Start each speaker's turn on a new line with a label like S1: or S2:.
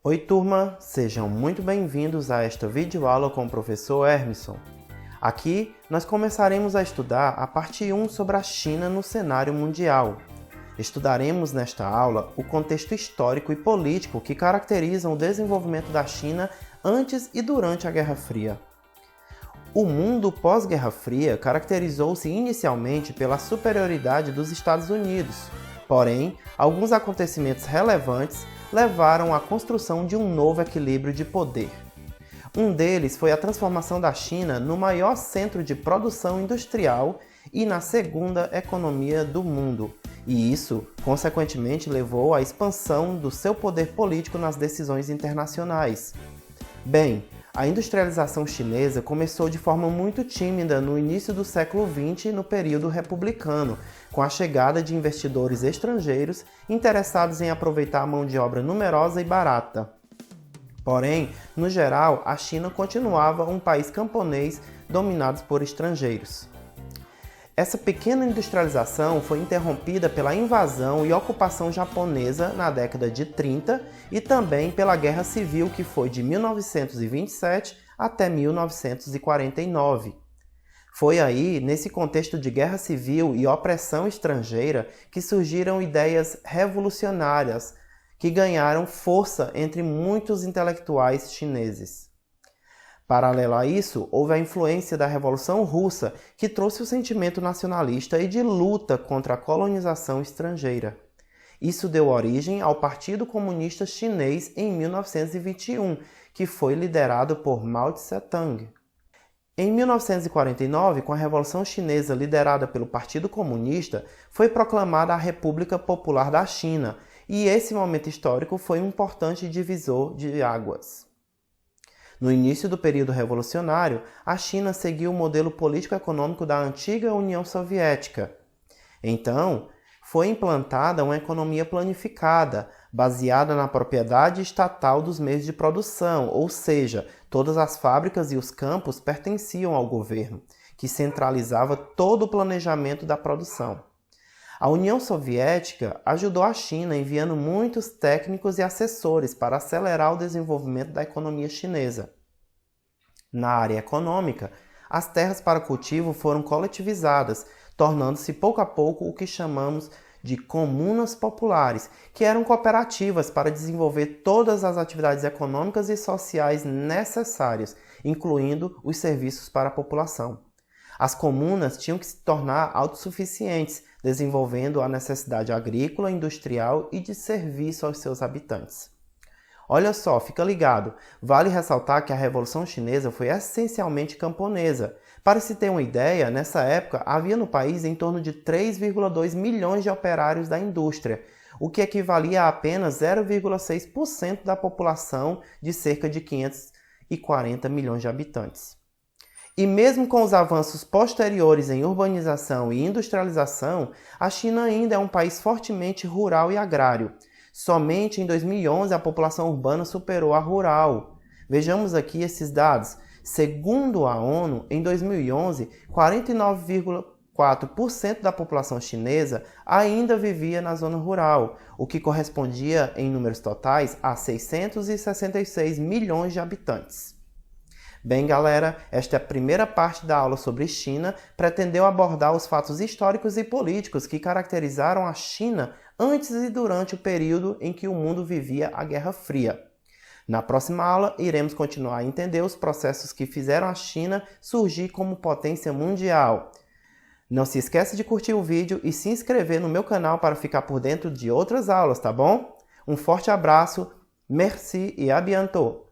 S1: Oi turma, sejam muito bem-vindos a esta videoaula com o professor Hermisson. Aqui nós começaremos a estudar a parte 1 sobre a China no cenário mundial. Estudaremos nesta aula o contexto histórico e político que caracterizam o desenvolvimento da China antes e durante a Guerra Fria. O mundo pós-Guerra Fria caracterizou-se inicialmente pela superioridade dos Estados Unidos, porém, alguns acontecimentos relevantes levaram à construção de um novo equilíbrio de poder. Um deles foi a transformação da China no maior centro de produção industrial e na segunda economia do mundo, e isso, consequentemente, levou à expansão do seu poder político nas decisões internacionais. Bem, a industrialização chinesa começou de forma muito tímida no início do século XX, no período republicano, com a chegada de investidores estrangeiros interessados em aproveitar a mão de obra numerosa e barata. Porém, no geral, a China continuava um país camponês dominado por estrangeiros. Essa pequena industrialização foi interrompida pela invasão e ocupação japonesa na década de 30 e também pela Guerra Civil, que foi de 1927 até 1949. Foi aí, nesse contexto de guerra civil e opressão estrangeira, que surgiram ideias revolucionárias que ganharam força entre muitos intelectuais chineses. Paralelo a isso, houve a influência da Revolução Russa, que trouxe o sentimento nacionalista e de luta contra a colonização estrangeira. Isso deu origem ao Partido Comunista Chinês em 1921, que foi liderado por Mao Tse-tung. Em 1949, com a Revolução Chinesa liderada pelo Partido Comunista, foi proclamada a República Popular da China, e esse momento histórico foi um importante divisor de águas. No início do período revolucionário, a China seguiu o modelo político-econômico da antiga União Soviética. Então, foi implantada uma economia planificada, baseada na propriedade estatal dos meios de produção, ou seja, todas as fábricas e os campos pertenciam ao governo, que centralizava todo o planejamento da produção. A União Soviética ajudou a China enviando muitos técnicos e assessores para acelerar o desenvolvimento da economia chinesa. Na área econômica, as terras para cultivo foram coletivizadas, tornando-se pouco a pouco o que chamamos de comunas populares, que eram cooperativas para desenvolver todas as atividades econômicas e sociais necessárias, incluindo os serviços para a população. As comunas tinham que se tornar autossuficientes, desenvolvendo a necessidade agrícola, industrial e de serviço aos seus habitantes. Olha só, fica ligado, vale ressaltar que a Revolução Chinesa foi essencialmente camponesa. Para se ter uma ideia, nessa época havia no país em torno de 3,2 milhões de operários da indústria, o que equivalia a apenas 0,6% da população de cerca de 540 milhões de habitantes. E mesmo com os avanços posteriores em urbanização e industrialização, a China ainda é um país fortemente rural e agrário. Somente em 2011 a população urbana superou a rural. Vejamos aqui esses dados. Segundo a ONU, em 2011, 49,4% da população chinesa ainda vivia na zona rural, o que correspondia, em números totais, a 666 milhões de habitantes. Bem, galera, esta é a primeira parte da aula sobre China, pretendeu abordar os fatos históricos e políticos que caracterizaram a China antes e durante o período em que o mundo vivia a Guerra Fria. Na próxima aula, iremos continuar a entender os processos que fizeram a China surgir como potência mundial. Não se esqueça de curtir o vídeo e se inscrever no meu canal para ficar por dentro de outras aulas, tá bom? Um forte abraço, merci e à bientôt!